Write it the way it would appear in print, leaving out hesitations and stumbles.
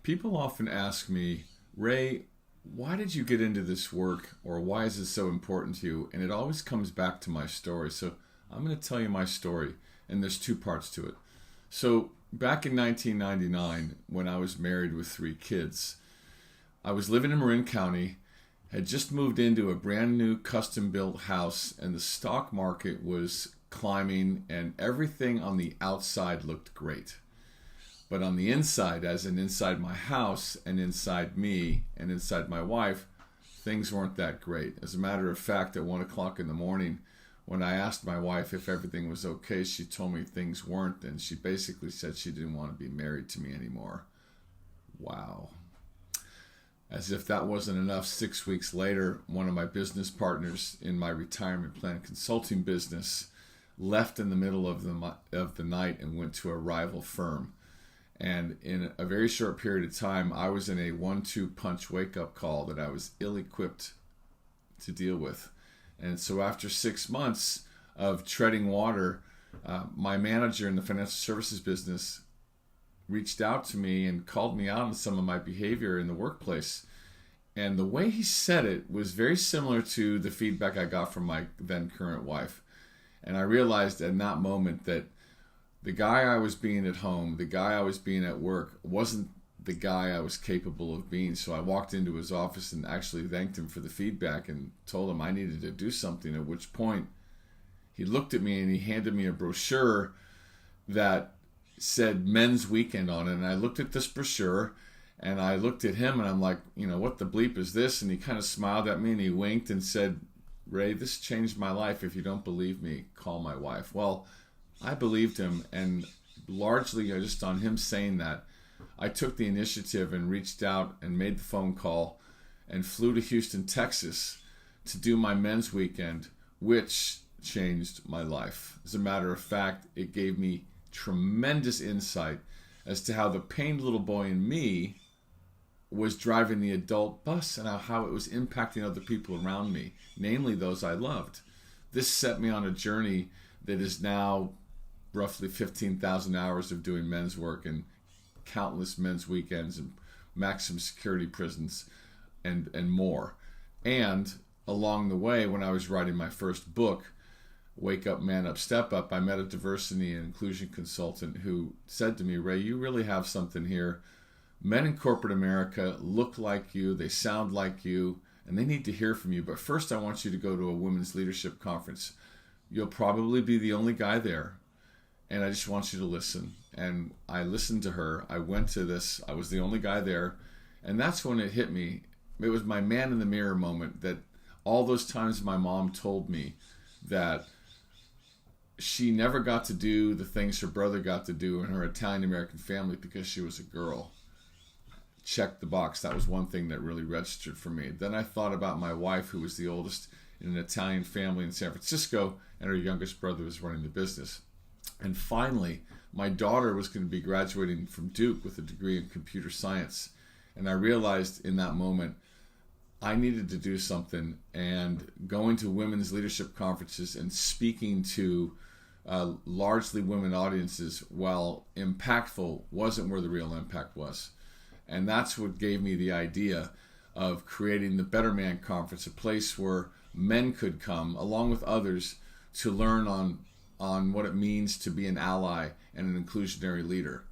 People often ask me, Ray, why did you get into this work, or why is it so important to you? And it always comes back to my story. So I'm going to tell you my story, and there's two parts to it. So back in 1999, when I was married with three kids, I was living in Marin County, had just moved into a brand new custom built house, and the stock market was climbing, and everything on the outside looked great. But on the inside, as in inside my house and inside me and inside my wife, things weren't that great. As a matter of fact, at 1 o'clock in the morning, when I asked my wife if everything was okay, she told me things weren't, and she basically said she didn't want to be married to me anymore. Wow. As if that wasn't enough, 6 weeks later, one of my business partners in my retirement plan consulting business left in the middle of the night and went to a rival firm. And in a very short period of time, I was in a 1-2 punch wake-up call that I was ill-equipped to deal with. And so after 6 months of treading water, my manager in the financial services business reached out to me and called me out on some of my behavior in the workplace. And the way he said it was very similar to the feedback I got from my then current wife. And I realized in that moment that the guy I was being at home, the guy I was being at work, wasn't the guy I was capable of being. So I walked into his office and actually thanked him for the feedback and told him I needed to do something, at which point he looked at me and he handed me a brochure that said Men's Weekend on it. And I looked at this brochure and I looked at him and I'm like, what the bleep is this? And he kind of smiled at me and he winked and said, Ray, this changed my life. If you don't believe me, call my wife. Well, I believed him, and largely just on him saying that, I took the initiative and reached out and made the phone call and flew to Houston, Texas to do my men's weekend, which changed my life. As a matter of fact, it gave me tremendous insight as to how the pained little boy in me was driving the adult bus and how it was impacting other people around me, namely those I loved. This set me on a journey that is now roughly 15,000 hours of doing men's work and countless men's weekends and maximum security prisons and more. And along the way, when I was writing my first book, Wake Up, Man Up, Step Up, I met a diversity and inclusion consultant who said to me, Ray, you really have something here. Men in corporate America look like you, they sound like you, and they need to hear from you. But first, I want you to go to a women's leadership conference. You'll probably be the only guy there. And I just want you to listen. And I listened to her. I went to this. I was the only guy there. And that's when it hit me. It was my man in the mirror moment, that all those times my mom told me that she never got to do the things her brother got to do in her Italian-American family because she was a girl. Check the box. That was one thing that really registered for me. Then I thought about my wife, who was the oldest in an Italian family in San Francisco, and her youngest brother was running the business. And finally, my daughter was going to be graduating from Duke with a degree in computer science. And I realized in that moment, I needed to do something. And going to women's leadership conferences and speaking to largely women audiences, while impactful, wasn't where the real impact was. And that's what gave me the idea of creating the Better Man Conference, a place where men could come, along with others, to learn on what it means to be an ally and an inclusionary leader.